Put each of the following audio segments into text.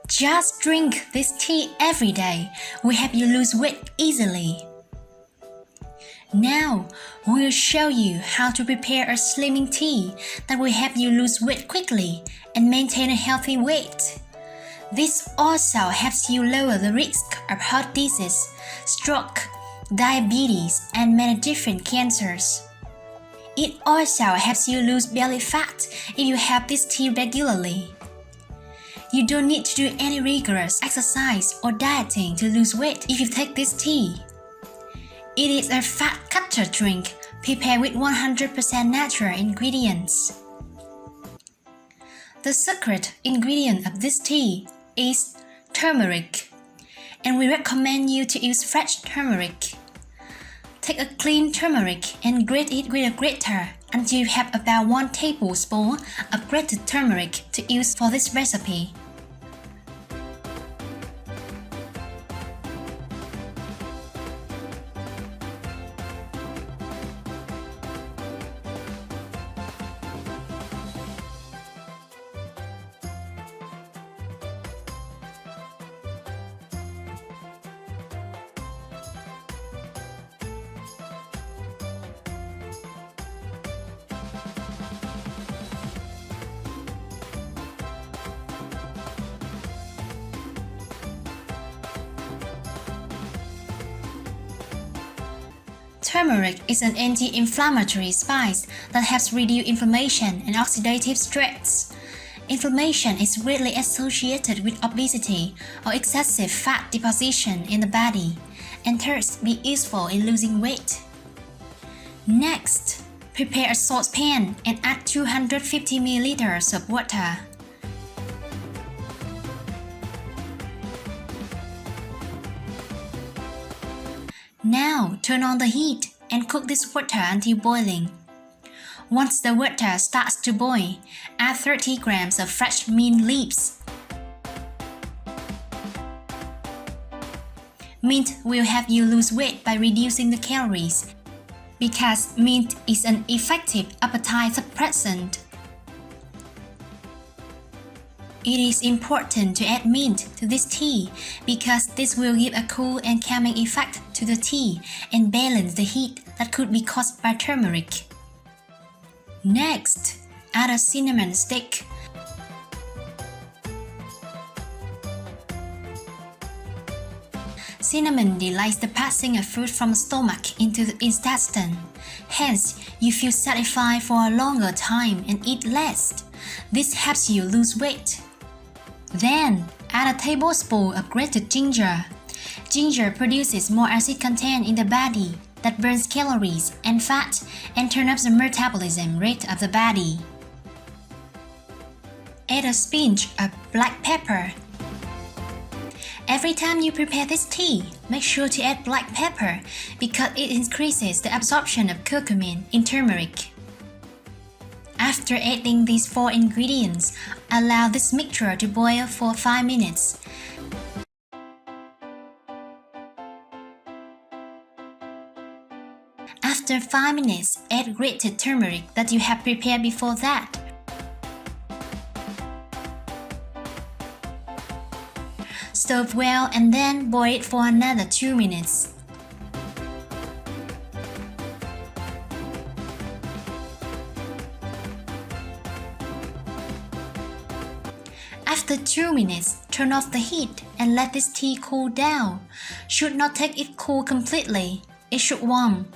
Just drink this tea every day will help you lose weight easily. Now, we'll show you how to prepare a slimming tea that will help you lose weight quickly and maintain a healthy weight. This also helps you lower the risk of heart disease, stroke, diabetes, and many different cancers. It also helps you lose belly fat if you have this tea regularly. You don't need to do any rigorous exercise or dieting to lose weight if you take this tea. It is a fat cutter drink prepared with 100% natural ingredients. The secret ingredient of this tea is turmeric, and we recommend you to use fresh turmeric. Take a clean turmeric and grate it with a grater until you have about 1 tablespoon of grated turmeric to use for this recipe. Turmeric is an anti-inflammatory spice that helps reduce inflammation and oxidative stress. Inflammation is greatly associated with obesity or excessive fat deposition in the body, and thus be useful in losing weight. Next, prepare a saucepan and add 250 ml of water. Now, turn on the heat and cook this water until boiling. Once the water starts to boil, add 30 grams of fresh mint leaves. Mint will help you lose weight by reducing the calories, because mint is an effective appetite suppressant. It is important to add mint to this tea because this will give a cool and calming effect to the tea and balance the heat that could be caused by turmeric. Next, add a cinnamon stick. Cinnamon delays the passing of food from the stomach into the intestine. Hence, you feel satisfied for a longer time and eat less. This helps you lose weight. Then, add a tablespoon of grated ginger. Ginger produces more acid content in the body that burns calories and fat and turns up the metabolism rate of the body. Add a pinch of black pepper. Every time you prepare this tea, make sure to add black pepper because it increases the absorption of curcumin in turmeric. After adding these 4 ingredients, allow this mixture to boil for 5 minutes. After 5 minutes, add grated turmeric that you have prepared before that. Stir well and then boil it for another 2 minutes. After 2 minutes, turn off the heat and let this tea cool down. Should not take it cool completely. It should warm.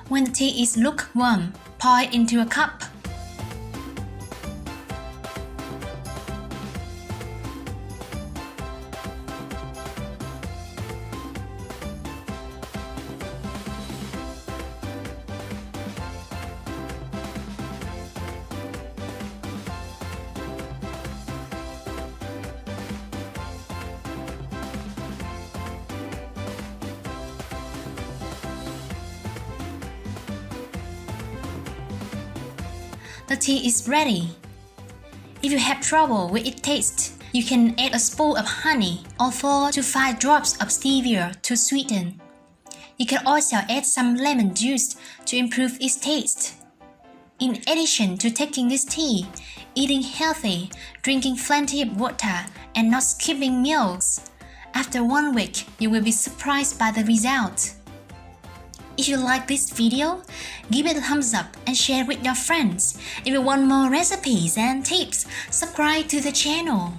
When the tea is lukewarm, pour it into a cup. The tea is ready. If you have trouble with its taste, you can add a spoon of honey or 4 to 5 drops of stevia to sweeten. You can also add some lemon juice to improve its taste. In addition to taking this tea, eating healthy, drinking plenty of water, and not skipping meals, after 1 week, you will be surprised by the result. If you like this video, give it a thumbs up and share with your friends. If you want more recipes and tips, subscribe to the channel.